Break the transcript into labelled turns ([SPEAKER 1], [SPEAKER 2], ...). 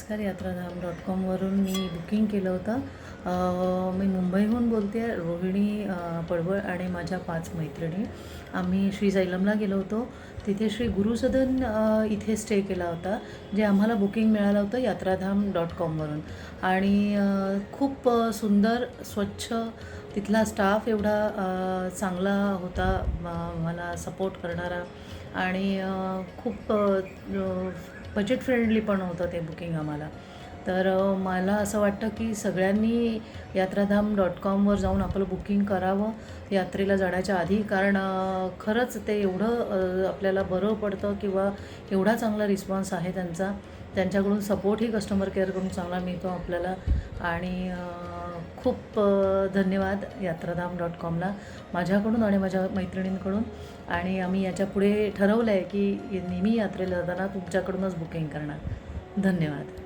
[SPEAKER 1] नमस्कार. यात्राधाम.com वरून मी बुकिंग केलं होतं. मी मुंबईहून बोलते आहे, रोहिणी पडवळ आणि माझ्या 5 मैत्रिणी. आम्ही श्रीशैलमला गेलो होतो. तिथे श्री गुरुसदन इथे स्टे केला होता, जे आम्हाला बुकिंग मिळालं होतं यात्राधाम.com वरून. आणि खूप सुंदर, स्वच्छ, तिथला स्टाफ एवढा चांगला होता, मला सपोर्ट करणारा. आणि खूप बजेट फ्रेंडली पण होतं ते बुकिंग आम्हाला. तर मला असं वाटतं की सगळ्यांनी यात्राधाम.com वर जाऊन आपलं बुकिंग करावं यात्रेला जाण्याच्या आधी. कारण खरंच ते एवढं आपल्याला बरं पडतं किंवा एवढा चांगला रिस्पॉन्स आहे त्यांचा. त्यांच्याकडून सपोर्टही कस्टमर केअरकडून चांगला मिळतो आपल्याला. आणि खूप धन्यवाद यात्राधाम.comला माझ्याकडून आणि माझ्या मैत्रिणींकडून. आणि आम्ही याच्यापुढे ठरवलं आहे की नेहमी यात्रेला जाताना तुमच्याकडूनच बुकिंग करणार. धन्यवाद.